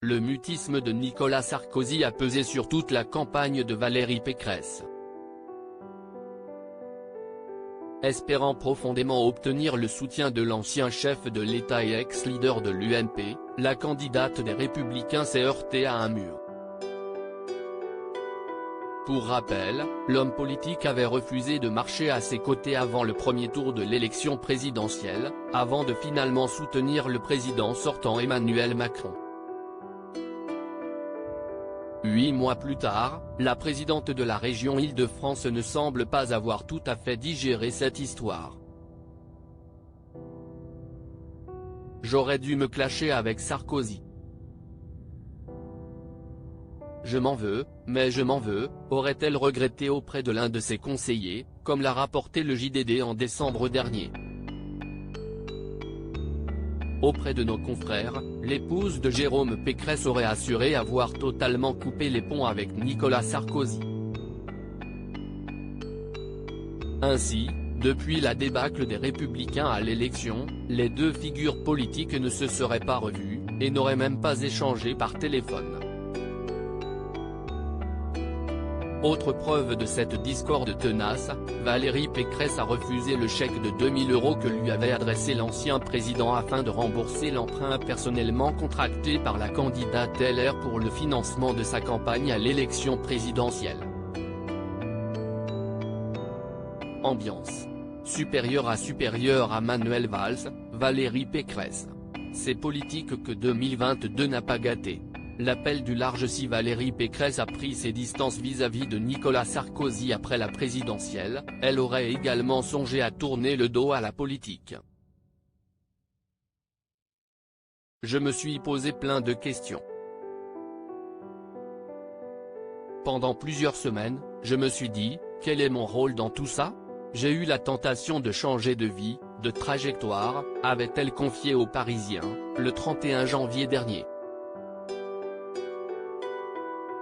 Le mutisme de Nicolas Sarkozy a pesé sur toute la campagne de Valérie Pécresse. Espérant profondément obtenir le soutien de l'ancien chef de l'État et ex-leader de l'UMP, la candidate des Républicains s'est heurtée à un mur. Pour rappel, l'homme politique avait refusé de marcher à ses côtés avant le premier tour de l'élection présidentielle, avant de finalement soutenir le président sortant Emmanuel Macron. 8 mois plus tard, la présidente de la région Île-de-France ne semble pas avoir tout à fait digéré cette histoire. J'aurais dû me clasher avec Sarkozy. Je m'en veux, mais je m'en veux, aurait-elle regretté auprès de l'un de ses conseillers, comme l'a rapporté le JDD en décembre dernier. Auprès de nos confrères, l'épouse de Jérôme Pécresse aurait assuré avoir totalement coupé les ponts avec Nicolas Sarkozy. Ainsi, depuis la débâcle des Républicains à l'élection, les deux figures politiques ne se seraient pas revues, et n'auraient même pas échangé par téléphone. Autre preuve de cette discorde tenace, Valérie Pécresse a refusé le chèque de 2000 € que lui avait adressé l'ancien président afin de rembourser l'emprunt personnellement contracté par la candidate LR pour le financement de sa campagne à l'élection présidentielle. Ambiance supérieure à Manuel Valls, Valérie Pécresse. C'est politique que 2022 n'a pas gâté. L'appel du large si Valérie Pécresse a pris ses distances vis-à-vis de Nicolas Sarkozy après la présidentielle, elle aurait également songé à tourner le dos à la politique. Je me suis posé plein de questions. Pendant plusieurs semaines, je me suis dit, quel est mon rôle dans tout ça ? J'ai eu la tentation de changer de vie, de trajectoire, avait-elle confié aux Parisiens, le 31 janvier dernier.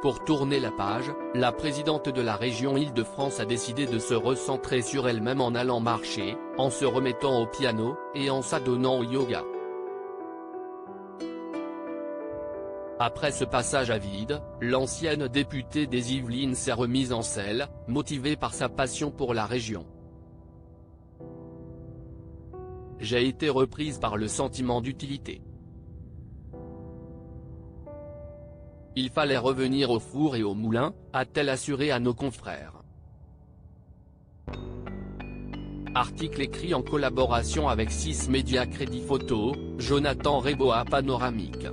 Pour tourner la page, la présidente de la région Île-de-France a décidé de se recentrer sur elle-même en allant marcher, en se remettant au piano, et en s'adonnant au yoga. Après ce passage à vide, l'ancienne députée des Yvelines s'est remise en selle, motivée par sa passion pour la région. J'ai été reprise par le sentiment d'utilité. Il fallait revenir au four et au moulin, a-t-elle assuré à nos confrères. Article écrit en collaboration avec 6 médias Crédit Photo, Jonathan Reboa Panoramique.